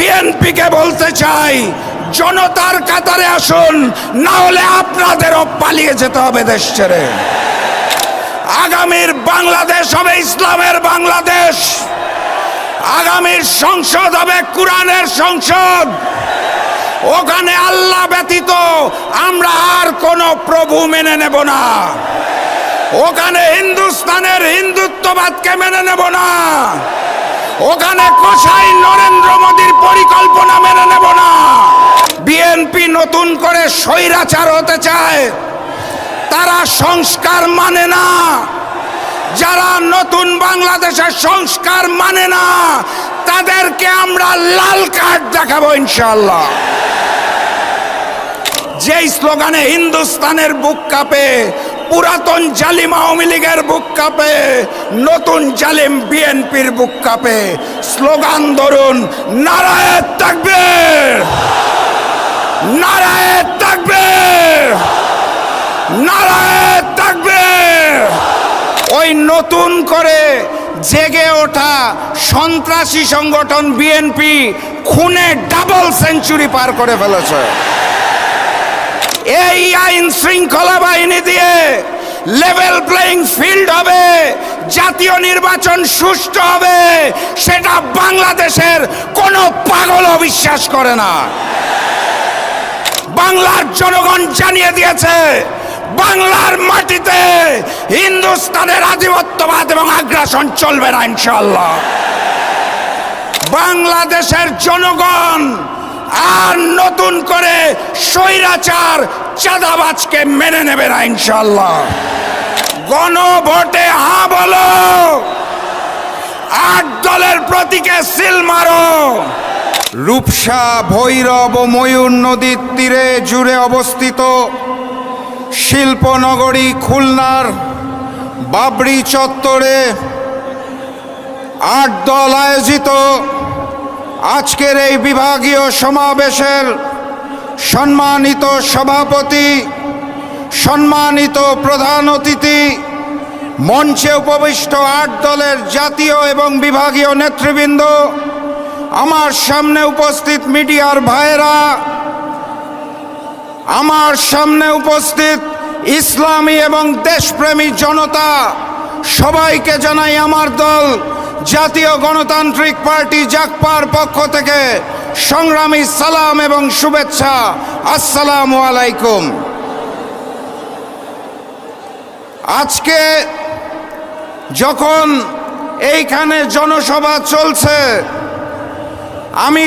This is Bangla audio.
বিএনপিকে বলতে চাই, জনতার কাতারে আসুন, না হলে আপনাদেরও পালিয়ে যেতে হবে দেশ ছেড়ে। আগামীর বাংলাদেশ হবে ইসলামের বাংলাদেশ। আগামীর সংসদ হবে কোরআনের সংসদ। ওখানে আল্লাহ ব্যতীত আমরা আর কোনো প্রভু মেনে নেব না। ওখানে হিন্দুস্তানের হিন্দুত্ববাদকে মেনে নেব না। ওখানে কসাই নরেন্দ্র মোদীর পরিকল্পনা মেনে নেব না। বিএনপি নতুন করে স্বৈরাচার হতে চায়, তারা সংস্কার মানে না। যারা নতুন বাংলাদেশের সংস্কার মানে না, তাদেরকে আমরা লাল কার্ড দেখাবো ইনশাআল্লাহ। যেই স্লোগানে হিন্দুস্তানের বুক কাঁপে, পুরাতন জালিম আওয়ামী লীগের বুক কাঁপে, নতুন জালিম বিএনপির বুক কাঁপে। স্লোগান ধরুন, নারায়ে তাকবীর, নারায়ে তাকবীর, নারায়ে তাকবীর। ওই নতুন করে জেগে ওঠা সন্ত্রাসী সংগঠন বিএনপি খুনে ডাবল সেঞ্চুরি পার করে ফেলেছে। এই আইন শৃঙ্খলা বাহিনী দিয়ে লেভেল প্লেইং ফিল্ড হবে, জাতীয় নির্বাচন সুষ্ঠু হবে, সেটা বাংলাদেশের কোনো পাগলও বিশ্বাস করে না। বাংলার জনগণ জানিয়ে দিয়েছে, বাংলার মাটিতে হিন্দুস্তানের আধিপত্যবাদ এবং আগ্রাসন চলবে না ইনশাআল্লাহ। বাংলাদেশের জনগণ আর নতুন করে স্বৈরাচার চাঁদাবাজকে মেনে নেবে না ইনশাআল্লাহ। গণভোটে হ্যাঁ বলো, 8 দলের প্রতীকে সিল মারো। রূপসা, ভৈরব ও ময়ূর নদীর তীরে জুড়ে অবস্থিত শিল্পনগরী খুলনার বাবরি চত্বরে 8 দল আয়োজিত আজকের এই বিভাগীয় সমাবেশের সম্মানিত সভাপতি, সম্মানিত প্রধান অতিথি, মঞ্চে উপবিষ্ট 8 দলের জাতীয় এবং বিভাগীয় নেতৃবৃন্দ, আমার সামনে উপস্থিত মিডিয়ার ভাইয়েরা, আমার সামনে উপস্থিত ইসলামী এবং দেশপ্রেমী জনতা, সবাইকে জানাই আমার দল জাতীয় গণতান্ত্রিক পার্টি জাগপার পক্ষ থেকে সংগ্রামী সালাম এবং শুভেচ্ছা। আসসালামু আলাইকুম। আজকে যখন এইখানে জনসভা চলছে, আমি